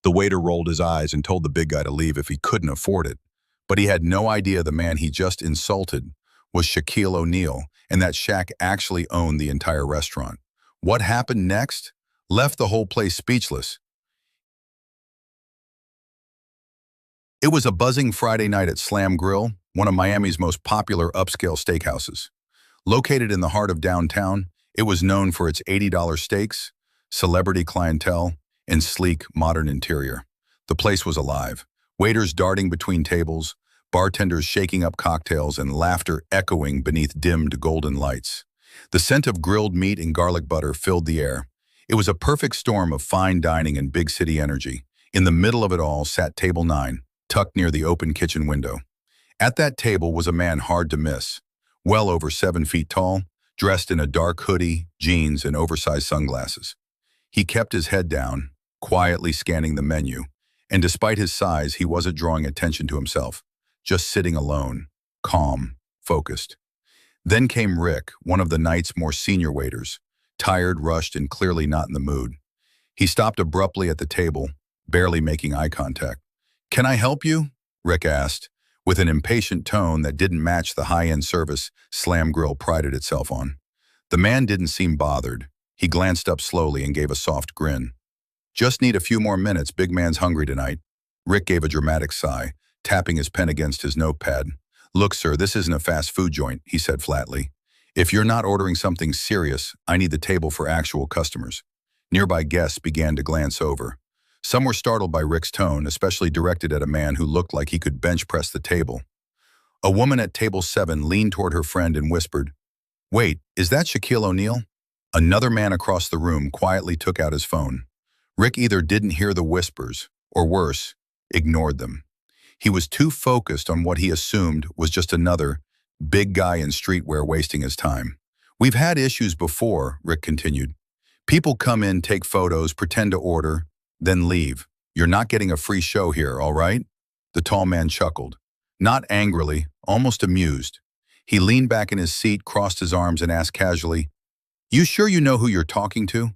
The waiter rolled his eyes and told the big guy to leave if he couldn't afford it. But he had no idea the man he just insulted was Shaquille O'Neal, and that Shaq actually owned the entire restaurant. What happened next left the whole place speechless. It was a buzzing Friday night at Slam Grill, one of Miami's most popular upscale steakhouses. Located in the heart of downtown, it was known for its $80 steaks, celebrity clientele, and sleek, modern interior. The place was alive, waiters darting between tables, bartenders shaking up cocktails, and laughter echoing beneath dimmed golden lights. The scent of grilled meat and garlic butter filled the air. It was a perfect storm of fine dining and big city energy. In the middle of it all sat Table 9, tucked near the open kitchen window. At that table was a man hard to miss, well over 7 feet tall, dressed in a dark hoodie, jeans, and oversized sunglasses. He kept his head down, quietly scanning the menu, and despite his size, he wasn't drawing attention to himself, just sitting alone, calm, focused. Then came Rick, one of the night's more senior waiters, tired, rushed, and clearly not in the mood. He stopped abruptly at the table, barely making eye contact. "Can I help you?" Rick asked, with an impatient tone that didn't match the high-end service Slam Grill prided itself on. The man didn't seem bothered. He glanced up slowly and gave a soft grin. "Just need a few more minutes, big man's hungry tonight." Rick gave a dramatic sigh, tapping his pen against his notepad. "Look, sir, this isn't a fast food joint," he said flatly. "If you're not ordering something serious, I need the table for actual customers." Nearby guests began to glance over. Some were startled by Rick's tone, especially directed at a man who looked like he could bench press the table. A woman at table 7 leaned toward her friend and whispered, "Wait, is that Shaquille O'Neal?" Another man across the room quietly took out his phone. Rick either didn't hear the whispers, or worse, ignored them. He was too focused on what he assumed was just another big guy in streetwear wasting his time. "We've had issues before," Rick continued. "People come in, take photos, pretend to order, then leave. You're not getting a free show here, all right?" The tall man chuckled. Not angrily, almost amused. He leaned back in his seat, crossed his arms, and asked casually, "You sure you know who you're talking to?"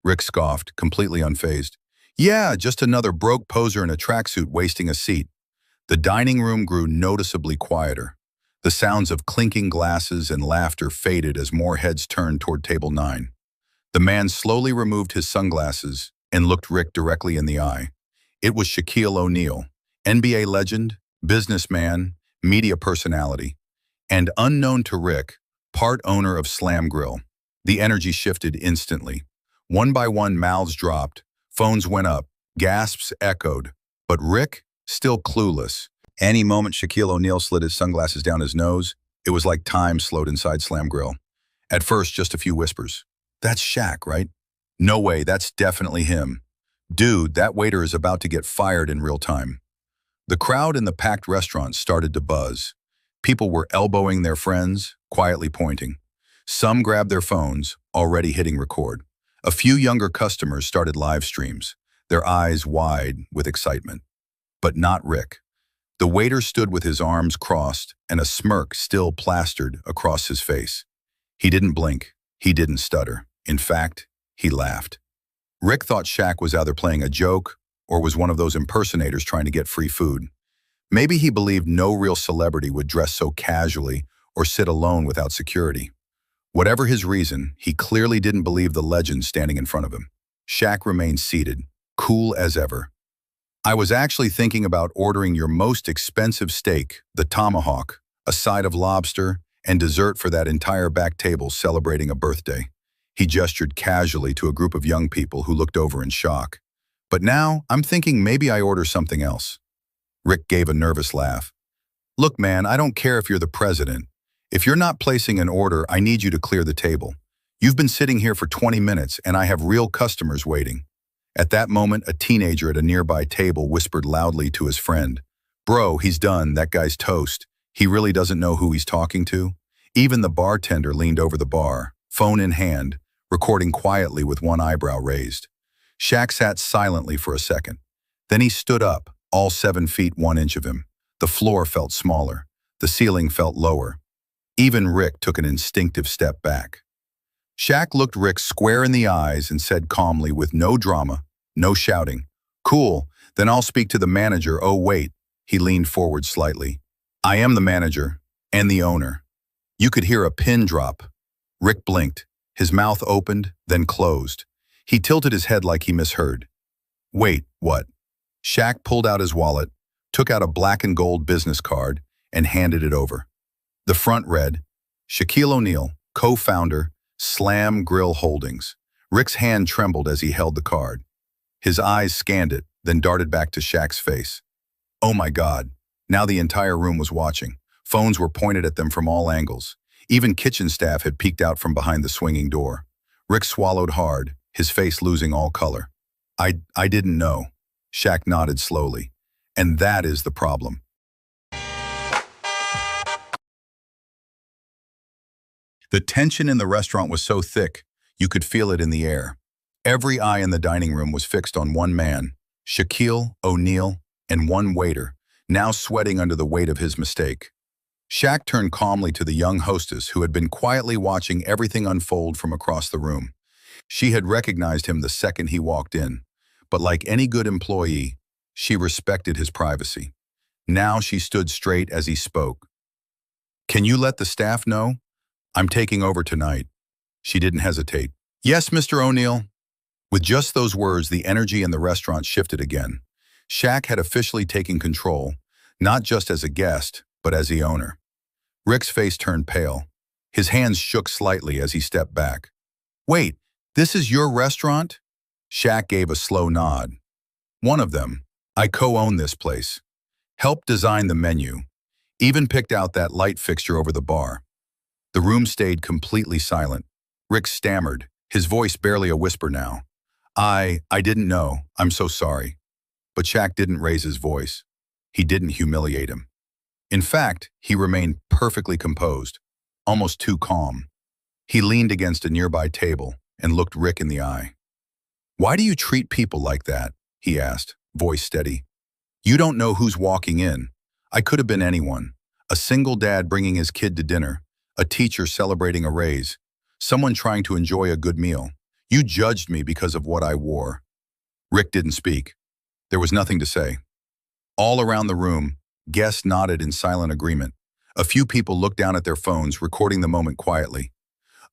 Rick scoffed, completely unfazed. "Yeah, just another broke poser in a tracksuit wasting a seat." The dining room grew noticeably quieter. The sounds of clinking glasses and laughter faded as more heads turned toward Table 9. The man slowly removed his sunglasses and looked Rick directly in the eye. It was Shaquille O'Neal, NBA legend, businessman, media personality, and unknown to Rick, part owner of Slam Grill. The energy shifted instantly. One by one, mouths dropped, phones went up, gasps echoed. But Rick, still clueless. Any moment Shaquille O'Neal slid his sunglasses down his nose, it was like time slowed inside Slam Grill. At first, just a few whispers. "That's Shaq, right?" "No way, that's definitely him." "Dude, that waiter is about to get fired in real time." The crowd in the packed restaurant started to buzz. People were elbowing their friends, quietly pointing. Some grabbed their phones, already hitting record. A few younger customers started live streams, their eyes wide with excitement. But not Rick. The waiter stood with his arms crossed and a smirk still plastered across his face. He didn't blink. He didn't stutter. In fact, he laughed. Rick thought Shaq was either playing a joke or was one of those impersonators trying to get free food. Maybe he believed no real celebrity would dress so casually or sit alone without security. Whatever his reason, he clearly didn't believe the legend standing in front of him. Shaq remained seated, cool as ever. "I was actually thinking about ordering your most expensive steak, the tomahawk, a side of lobster, and dessert for that entire back table celebrating a birthday." He gestured casually to a group of young people who looked over in shock. "But now, I'm thinking maybe I order something else." Rick gave a nervous laugh. "Look, man, I don't care if you're the president. If you're not placing an order, I need you to clear the table. You've been sitting here for 20 minutes, and I have real customers waiting." At that moment, a teenager at a nearby table whispered loudly to his friend, "Bro, he's done. That guy's toast. He really doesn't know who he's talking to." Even the bartender leaned over the bar, phone in hand, recording quietly with one eyebrow raised. Shaq sat silently for a second. Then he stood up, all 7 feet 1 inch of him. The floor felt smaller. The ceiling felt lower. Even Rick took an instinctive step back. Shaq looked Rick square in the eyes and said calmly, with no drama, no shouting, Cool, then I'll speak to the manager. Oh, wait. He leaned forward slightly. I am the manager and the owner. You could hear a pin drop. Rick blinked. His mouth opened, then closed. He tilted his head like he misheard. Wait, what? Shaq pulled out his wallet, took out a black and gold business card, and handed it over. The front read, Shaquille O'Neal, co-founder, Slam Grill Holdings. Rick's hand trembled as he held the card. His eyes scanned it, then darted back to Shaq's face. Oh my God. Now the entire room was watching. Phones were pointed at them from all angles. Even kitchen staff had peeked out from behind the swinging door. Rick swallowed hard, his face losing all color. I didn't know. Shaq nodded slowly. And that is the problem. The tension in the restaurant was so thick, you could feel it in the air. Every eye in the dining room was fixed on one man, Shaquille O'Neal, and one waiter, now sweating under the weight of his mistake. Shaq turned calmly to the young hostess who had been quietly watching everything unfold from across the room. She had recognized him the second he walked in, but like any good employee, she respected his privacy. Now she stood straight as he spoke. Can you let the staff know? I'm taking over tonight. She didn't hesitate. Yes, Mr. O'Neal. With just those words, the energy in the restaurant shifted again. Shaq had officially taken control, not just as a guest, but as the owner. Rick's face turned pale. His hands shook slightly as he stepped back. Wait, this is your restaurant? Shaq gave a slow nod. One of them. I co-own this place. Helped design the menu. Even picked out that light fixture over the bar. The room stayed completely silent. Rick stammered, his voice barely a whisper now. I didn't know. I'm so sorry. But Shaq didn't raise his voice. He didn't humiliate him. In fact, he remained perfectly composed, almost too calm. He leaned against a nearby table and looked Rick in the eye. Why do you treat people like that? He asked, voice steady. You don't know who's walking in. I could have been anyone. A single dad bringing his kid to dinner, a teacher celebrating a raise, someone trying to enjoy a good meal. You judged me because of what I wore. Rick didn't speak. There was nothing to say. All around the room, guests nodded in silent agreement. A few people looked down at their phones, recording the moment quietly.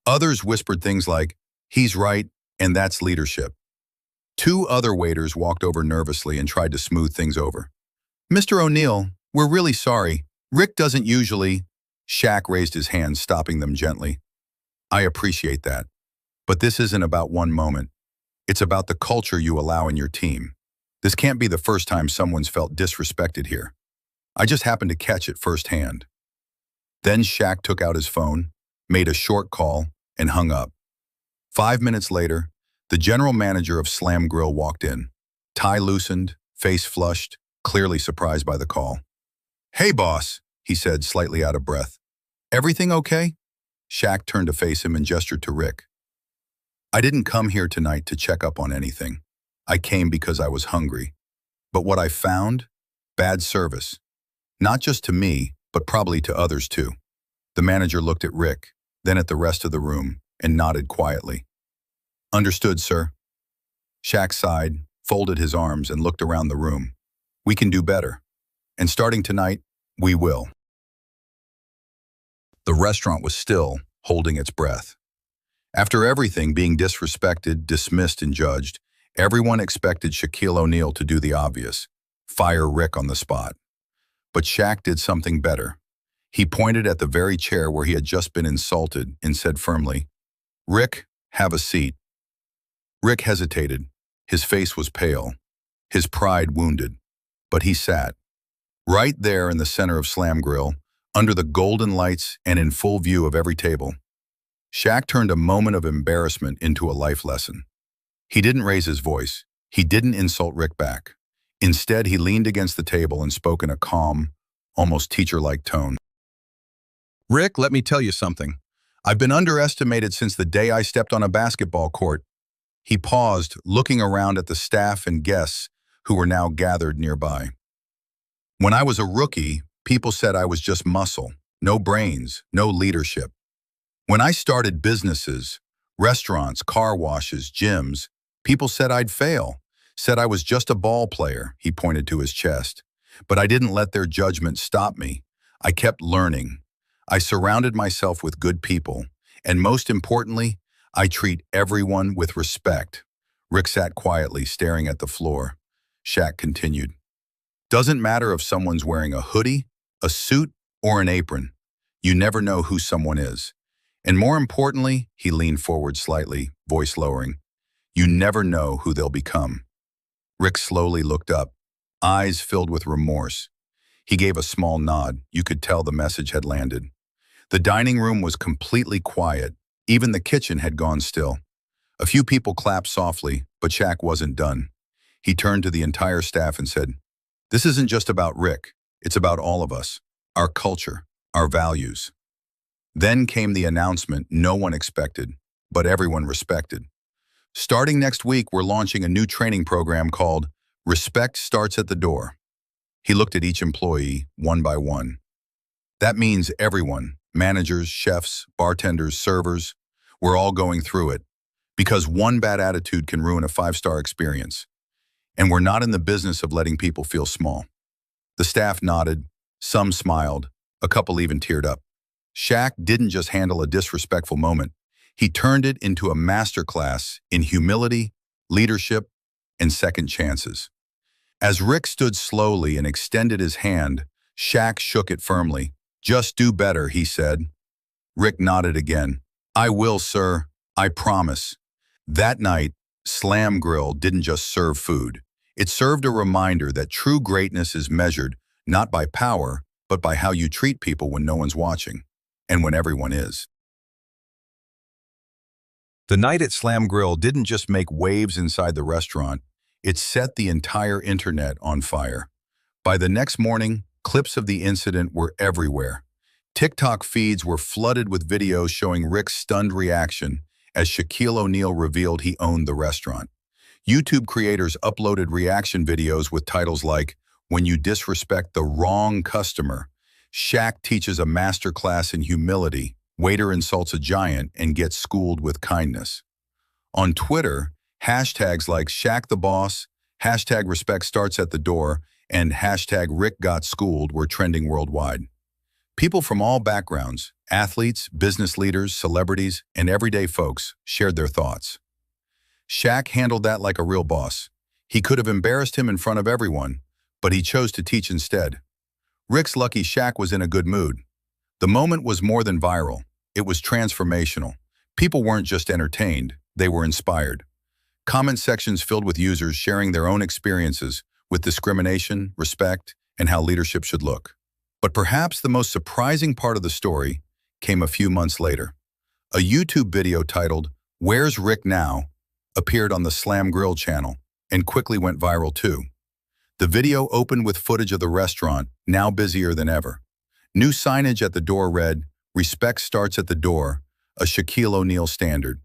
Others whispered things like, he's right, and that's leadership. Two other waiters walked over nervously and tried to smooth things over. Mr. O'Neal, we're really sorry. Rick doesn't usually. Shaq raised his hand, stopping them gently. I appreciate that. But this isn't about one moment. It's about the culture you allow in your team. This can't be the first time someone's felt disrespected here. I just happened to catch it firsthand. Then Shaq took out his phone, made a short call, and hung up. 5 minutes later, the general manager of Slam Grill walked in. Tie loosened, face flushed, clearly surprised by the call. Hey, boss, he said, slightly out of breath. Everything okay? Shaq turned to face him and gestured to Rick. I didn't come here tonight to check up on anything. I came because I was hungry. But what I found? Bad service. Not just to me, but probably to others too. The manager looked at Rick, then at the rest of the room, and nodded quietly. Understood, sir. Shaq sighed, folded his arms, and looked around the room. We can do better. And starting tonight, we will. The restaurant was still, holding its breath. After everything being disrespected, dismissed, and judged, everyone expected Shaquille O'Neal to do the obvious, fire Rick on the spot. But Shaq did something better. He pointed at the very chair where he had just been insulted and said firmly, Rick, have a seat. Rick hesitated. His face was pale, his pride wounded, but he sat. Right there in the center of Slam Grill, under the golden lights and in full view of every table. Shaq turned a moment of embarrassment into a life lesson. He didn't raise his voice. He didn't insult Rick back. Instead, he leaned against the table and spoke in a calm, almost teacher-like tone. Rick, let me tell you something. I've been underestimated since the day I stepped on a basketball court. He paused, looking around at the staff and guests who were now gathered nearby. When I was a rookie, people said I was just muscle, no brains, no leadership. When I started businesses, restaurants, car washes, gyms, people said I'd fail, Said I was just a ball player, he pointed to his chest. But I didn't let their judgment stop me. I kept learning. I surrounded myself with good people. And most importantly, I treat everyone with respect. Rick sat quietly, staring at the floor. Shaq continued. Doesn't matter if someone's wearing a hoodie, a suit, or an apron. You never know who someone is. And more importantly, he leaned forward slightly, voice lowering. You never know who they'll become. Rick slowly looked up, eyes filled with remorse. He gave a small nod. You could tell the message had landed. The dining room was completely quiet. Even the kitchen had gone still. A few people clapped softly, but Shaq wasn't done. He turned to the entire staff and said, This isn't just about Rick. It's about all of us, our culture, our values. Then came the announcement no one expected, but everyone respected. Starting next week, we're launching a new training program called Respect Starts at the Door. He looked at each employee, one by one. That means everyone, managers, chefs, bartenders, servers, we're all going through it. Because one bad attitude can ruin a five-star experience. And we're not in the business of letting people feel small. The staff nodded, some smiled, a couple even teared up. Shaq didn't just handle a disrespectful moment. He turned it into a masterclass in humility, leadership, and second chances. As Rick stood slowly and extended his hand, Shaq shook it firmly. Just do better, he said. Rick nodded again. I will, sir. I promise. That night, Slam Grill didn't just serve food. It served a reminder that true greatness is measured not by power, but by how you treat people when no one's watching, and when everyone is. The night at Slam Grill didn't just make waves inside the restaurant, it set the entire internet on fire. By the next morning, clips of the incident were everywhere. TikTok feeds were flooded with videos showing Rick's stunned reaction as Shaquille O'Neal revealed he owned the restaurant. YouTube creators uploaded reaction videos with titles like, When You Disrespect the Wrong Customer, Shaq Teaches a Masterclass in Humility, Waiter Insults a Giant and Gets Schooled with Kindness. On Twitter, hashtags like Shaq the Boss, hashtag Respect Starts at the Door, and hashtag Rick Got Schooled were trending worldwide. People from all backgrounds, athletes, business leaders, celebrities, and everyday folks shared their thoughts. Shaq handled that like a real boss. He could have embarrassed him in front of everyone, but he chose to teach instead. Rick's lucky Shaq was in a good mood. The moment was more than viral. It was transformational. People weren't just entertained, they were inspired. Comment sections filled with users sharing their own experiences with discrimination, respect, and how leadership should look. But perhaps the most surprising part of the story came a few months later. A YouTube video titled, Where's Rick Now? Appeared on the Slam Grill channel and quickly went viral too. The video opened with footage of the restaurant, now busier than ever. New signage at the door read, Respect Starts at the Door, a Shaquille O'Neal standard.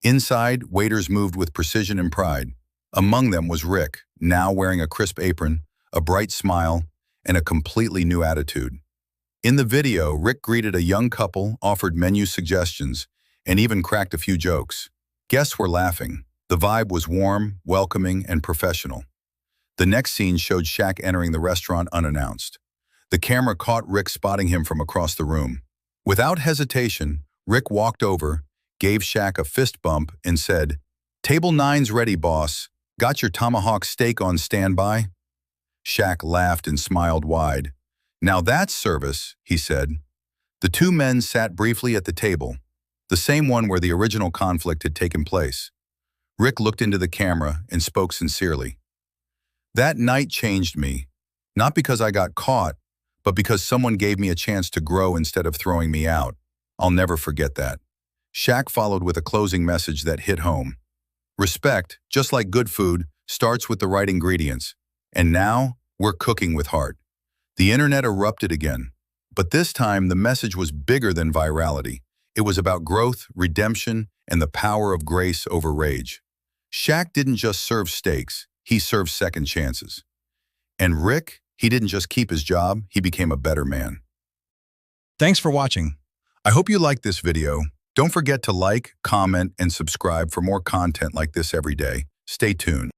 Inside, waiters moved with precision and pride. Among them was Rick, now wearing a crisp apron, a bright smile, and a completely new attitude. In the video, Rick greeted a young couple, offered menu suggestions, and even cracked a few jokes. Guests were laughing. The vibe was warm, welcoming, and professional. The next scene showed Shaq entering the restaurant unannounced. The camera caught Rick spotting him from across the room. Without hesitation, Rick walked over, gave Shaq a fist bump, and said, Table 9's ready, boss. Got your tomahawk steak on standby? Shaq laughed and smiled wide. Now that's service, he said. The two men sat briefly at the table, the same one where the original conflict had taken place. Rick looked into the camera and spoke sincerely. That night changed me, not because I got caught, but because someone gave me a chance to grow instead of throwing me out. I'll never forget that. Shaq followed with a closing message that hit home. Respect, just like good food, starts with the right ingredients. And now, we're cooking with heart. The internet erupted again, but this time the message was bigger than virality. It was about growth, redemption, and the power of grace over rage. Shaq didn't just serve steaks, he served second chances. And Rick, he didn't just keep his job, he became a better man. Thanks for watching. I hope you liked this video. Don't forget to like, comment, and subscribe for more content like this every day. Stay tuned.